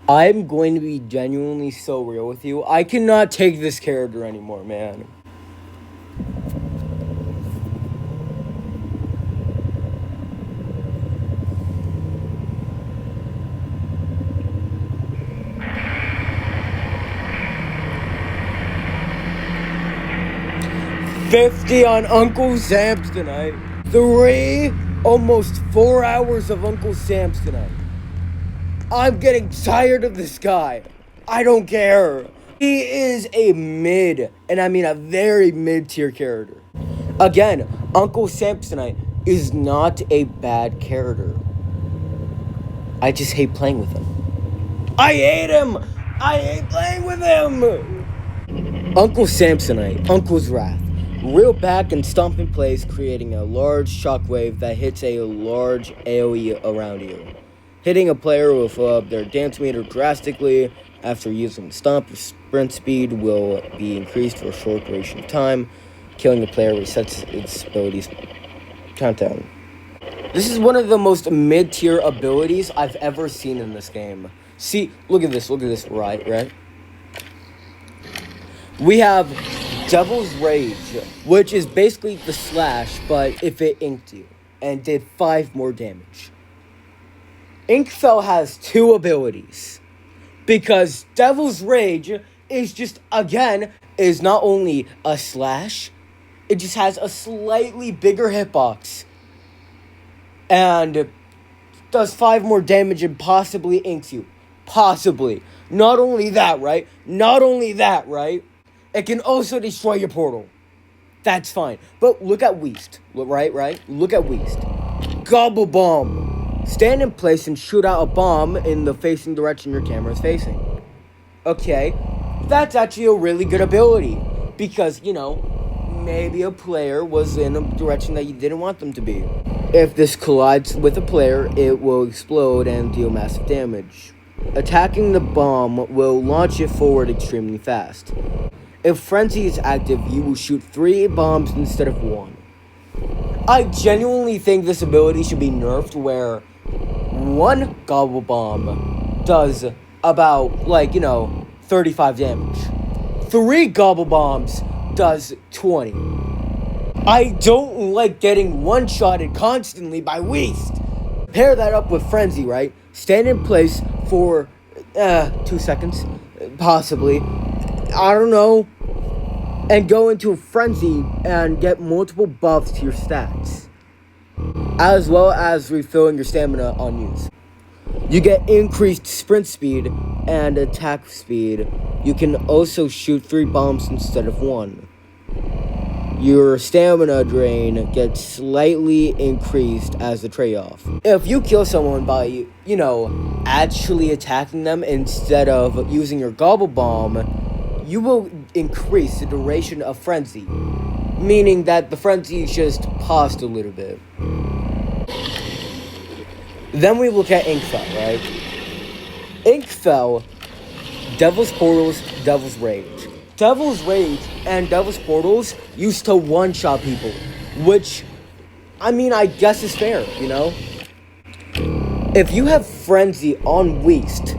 I'm going to be genuinely so real with you. I cannot take this character anymore, man. $50 on Uncle Samsonite. 4 hours of Uncle Samsonite. I'm getting tired of this guy. I don't care. He is a mid, and I mean a very mid-tier character. Again, Uncle Samsonite is not a bad character. I just hate playing with him. I hate him! I hate playing with him! Uncle Samsonite, Uncle's Wrath. Reel back and stomp in place, creating a large shockwave that hits a large AoE around you. Hitting a player will fill up their dance meter drastically. After using Stomp, sprint speed will be increased for a short duration of time. Killing a player resets its abilities countdown. This is one of the most mid-tier abilities I've ever seen in this game. See, look at this, right? We have Devil's Rage, which is basically the slash, but if it inked you, and did 5 more damage. Inkfell has 2 abilities, because Devil's Rage is just, again, is not only a slash, it just has a slightly bigger hitbox, and does 5 more damage and possibly inks you. Possibly. Not only that, right? It can also destroy your portal. That's fine. But look at Weast, right? Look at Weast. Gobble Bomb. Stand in place and shoot out a bomb in the facing direction your camera is facing. Okay, that's actually a really good ability. Because, maybe a player was in a direction that you didn't want them to be. If this collides with a player, it will explode and deal massive damage. Attacking the bomb will launch it forward extremely fast. If Frenzy is active, you will shoot 3 bombs instead of 1. I genuinely think this ability should be nerfed where 1 Gobble Bomb does about, 35 damage. 3 Gobble Bombs does 20. I don't like getting one-shotted constantly by Weast. Pair that up with Frenzy, right? Stand in place for 2 seconds, possibly. I don't know. And go into a Frenzy and get multiple buffs to your stats, as well as refilling your stamina on use. You get increased sprint speed and attack speed. You can also shoot 3 bombs instead of 1. Your stamina drain gets slightly increased as a trade-off. If you kill someone by, actually attacking them instead of using your Gobble Bomb, you will increase the duration of Frenzy, meaning that the Frenzy is just paused a little bit. Then we look at Inkfell, right? Inkfell, Devil's Portals, Devil's Rage. Devil's Rage and Devil's Portals used to one-shot people, which, I guess is fair, If you have Frenzy on Weast,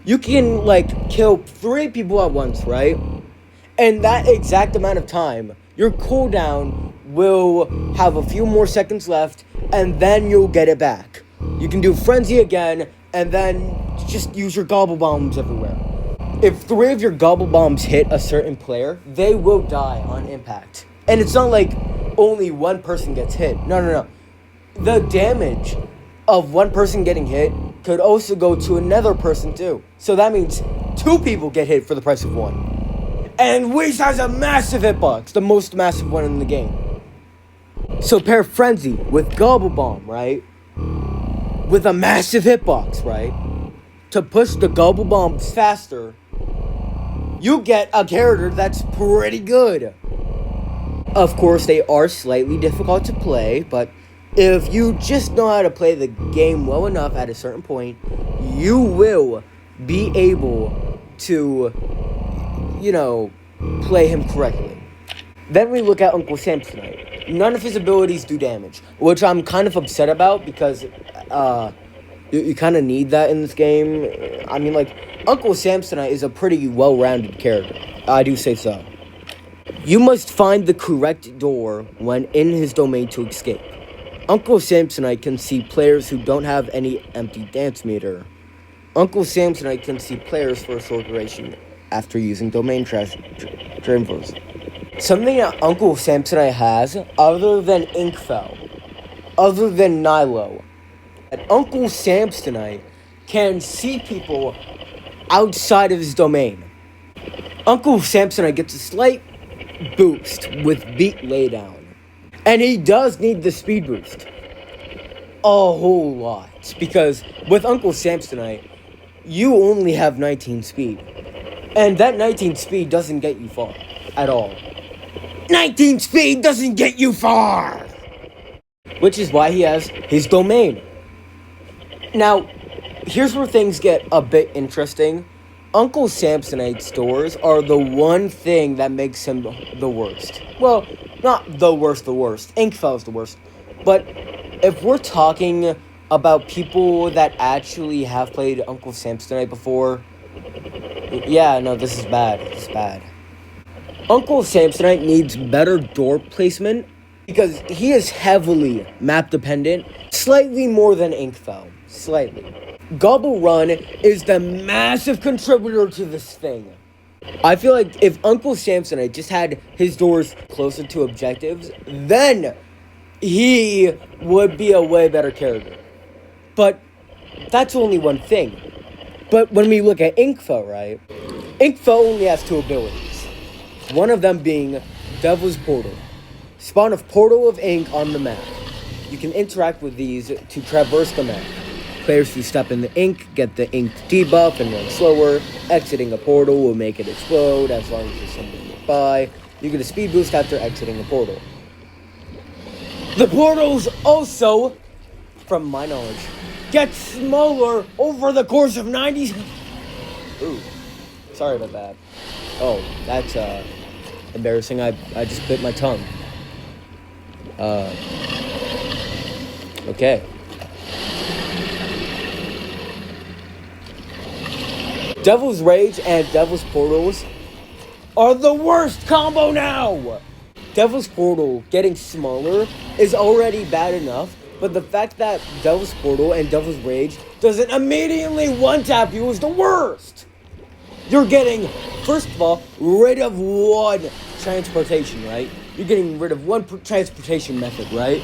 you can, kill 3 people at once, right? And that exact amount of time, your cooldown will have a few more seconds left, and then you'll get it back. You can do Frenzy again, and then just use your Gobble Bombs everywhere. If 3 of your Gobble Bombs hit a certain player, they will die on impact. And it's not like only one person gets hit. No. The damage of one person getting hit could also go to another person too. So that means 2 people get hit for the price of 1. And Weast has a massive hitbox, the most massive one in the game. So pair Frenzy with Gobble Bomb, right? With a massive hitbox, right? To push the Gobble Bombs faster, you get a character that's pretty good. Of course, they are slightly difficult to play, but if you just know how to play the game well enough at a certain point, you will be able to, play him correctly. Then we look at Uncle Samsonite. None of his abilities do damage, which I'm kind of upset about because You kind of need that in this game. I mean, like, Uncle Samsonite is a pretty well-rounded character. I do say so. You must find the correct door when in his domain to escape. Uncle Samsonite can see players who don't have any empty dance meter. Uncle Samsonite can see players for a short duration after using domain transfers. Something that Uncle Samsonite has, other than Inkfell, other than Nilo, that Uncle Samsonite can see people outside of his domain. Uncle Samsonite gets a slight boost with beat laydown. And he does need the speed boost. A whole lot. Because with Uncle Samsonite, you only have 19 speed. And that 19 speed doesn't get you far. At all. 19 speed doesn't get you far! Which is why he has his domain. Now, here's where things get a bit interesting. Uncle Samsonite's doors are the one thing that makes him the worst. Well, not the worst. Inkfell's the worst. But if we're talking about people that actually have played Uncle Samsonite before, yeah, no, this is bad. This is bad. Uncle Samsonite needs better door placement because he is heavily map dependent, slightly more than Inkfell. Slightly. Gobble Run is the massive contributor to this thing. I feel like if Uncle Samsonite just had his doors closer to objectives, then he would be a way better character. But that's only one thing. But when we look at Inkfell, right? Inkfell only has two abilities. One of them being Devil's Portal. Spawn a portal of ink on the map. You can interact with these to traverse the map. Players who step in the ink get the ink debuff and run slower. Exiting a portal will make it explode as long as there's someone nearby. You get a speed boost after exiting a portal. The portals also, from my knowledge, get smaller over the course of 90... Ooh, sorry about that. Oh, that's embarrassing. I just bit my tongue. Okay. Devil's Rage and Devil's Portals are the worst combo now! Devil's Portal getting smaller is already bad enough, but the fact that Devil's Portal and Devil's Rage doesn't immediately one-tap you is the worst! You're getting, first of all, rid of one transportation, right? You're getting rid of one transportation method, right?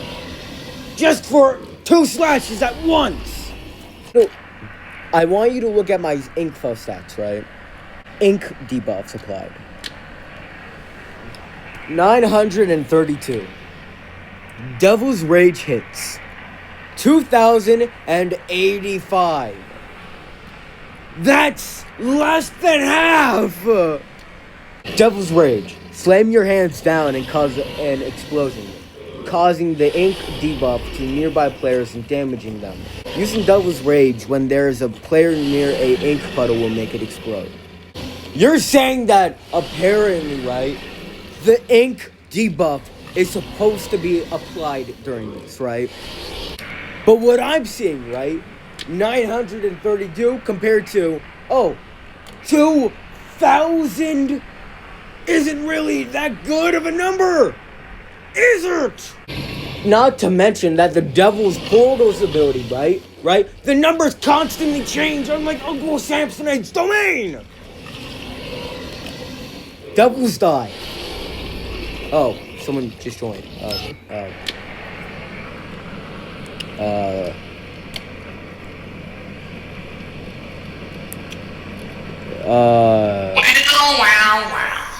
Just for 2 slashes at once! No. I want you to look at my Inkfell stats, right? Ink debuffs applied. 932. Devil's Rage hits. 2,085. That's less than half! Devil's Rage. Slam your hands down and cause an explosion, causing the ink debuff to nearby players and damaging them. Using Devil's Rage when there is a player near a ink puddle will make it explode. You're saying that apparently, right, the ink debuff is supposed to be applied during this, right? But what I'm seeing, right, 932 compared to, 2,000 isn't really that good of a number, is it? Not to mention that the Devil's Portal's ability, right? The numbers constantly change, unlike Uncle Samsonite's domain! Devil's Die. Oh, someone just joined.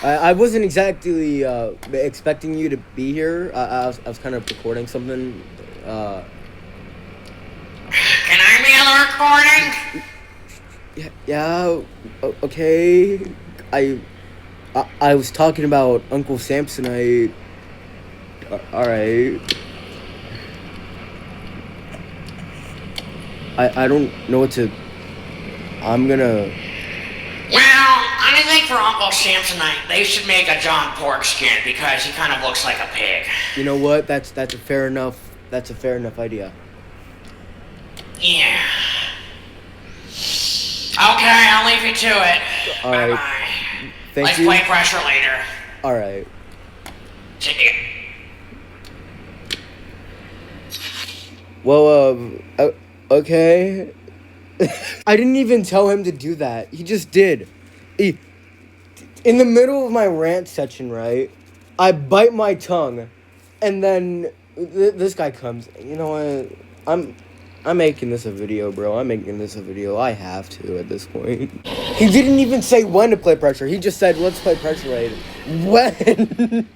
I wasn't exactly expecting you to be here. I was kind of recording something. Can I be on the recording? Yeah. Okay. I was talking about Uncle Samsonite. All right. I don't know what to. I'm gonna. Well, I think for Uncle Samsonite, they should make a John Pork skin because he kind of looks like a pig. You know what? That's a fair enough. That's a fair enough idea. Yeah. Okay, I'll leave you to it. All right. Bye-bye. Thank Let's you. play pressure later. All right. See ya. Well, okay. I didn't even tell him to do that. He just did. In the middle of my rant section, right? I bite my tongue, and then this guy comes. You know what? I'm making this a video, bro. I'm making this a video. I have to at this point. He didn't even say when to play pressure. He just said, let's play pressure later. When?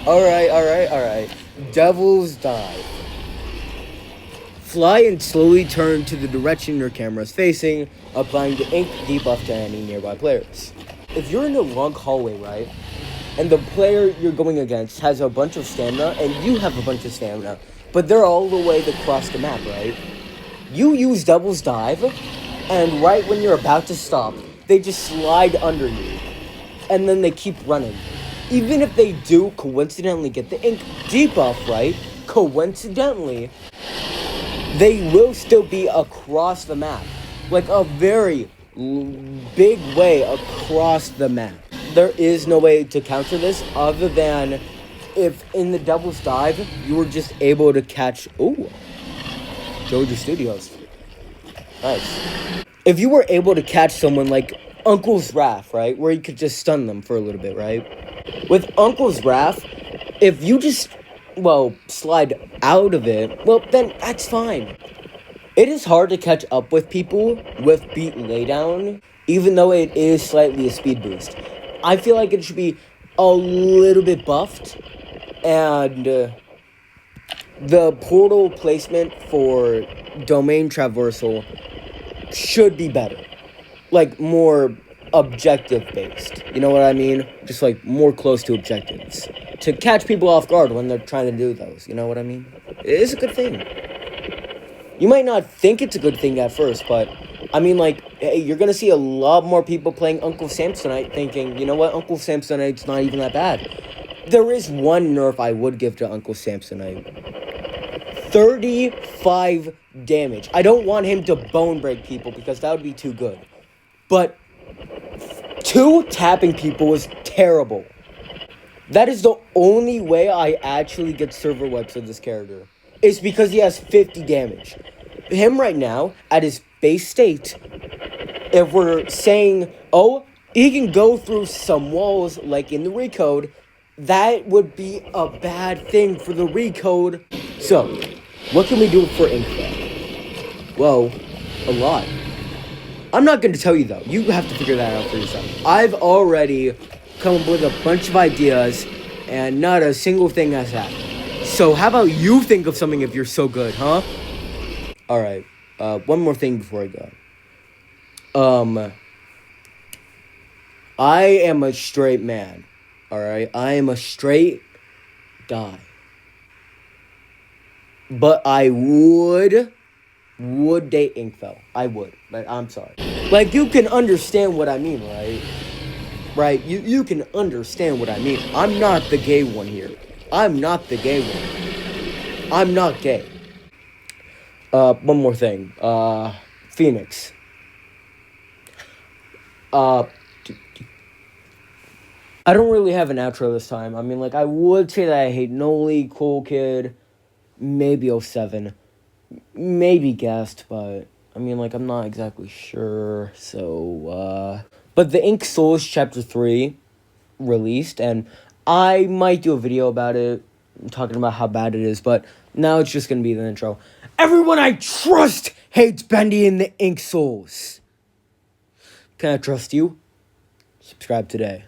Alright. Devil's Dive. Fly and slowly turn to the direction your camera is facing, applying the ink debuff to any nearby players. If you're in a long hallway, right, and the player you're going against has a bunch of stamina, and you have a bunch of stamina, but they're all the way across the map, right? You use Devil's Dive, and right when you're about to stop, they just slide under you, and then they keep running. Even if they do coincidentally get the ink debuff, right, coincidentally, they will still be across the map. Like a very big way across the map. There is no way to counter this other than if in the Devil's Dive you were just able to catch... Ooh. Jojo Studios. Nice. If you were able to catch someone like Uncle's Wrath, right? Where you could just stun them for a little bit, right? With Uncle's Wrath, if you just, well, slide out of it, well, then that's fine. It is hard to catch up with people with Beat Laydown, even though it is slightly a speed boost. I feel like it should be a little bit buffed, and the portal placement for domain traversal should be better. Like, more objective-based. You know what I mean? Just, like, more close to objectives. To catch people off guard when they're trying to do those. You know what I mean? It is a good thing. You might not think it's a good thing at first, but, I mean, like, hey, you're gonna see a lot more people playing Uncle Samsonite thinking, you know what, Uncle Samsonite's not even that bad. There is one nerf I would give to Uncle Samsonite. 35 damage. I don't want him to bone break people because that would be too good. But 2 tapping people is terrible. That is the only way I actually get server wipes of this character. It's because he has 50 damage. Him right now, at his base state, if we're saying, oh, he can go through some walls like in the recode, that would be a bad thing for the recode. So, what can we do for Inkfell? Well, a lot. I'm not going to tell you, though. You have to figure that out for yourself. I've already come up with a bunch of ideas, and not a single thing has happened. So how about you think of something if you're so good, huh? Alright, one more thing before I go. I am a straight man, alright? I am a straight guy. But I would date Inkfell. I would. Like, I'm sorry. Like, you can understand what I mean, right? Right? You can understand what I mean. I'm not the gay one here. I'm not the gay one. I'm not gay. One more thing. Phoenix. I don't really have an outro this time. I mean, like, I would say that I hate Noli, Cool Kid, maybe 07, maybe Guest, but, I mean, like, I'm not exactly sure, so, but the Ink Souls Chapter 3 released, and I might do a video about it, talking about how bad it is, but now it's just gonna be the intro. Everyone I trust hates Bendy and the Ink Souls. Can I trust you? Subscribe today.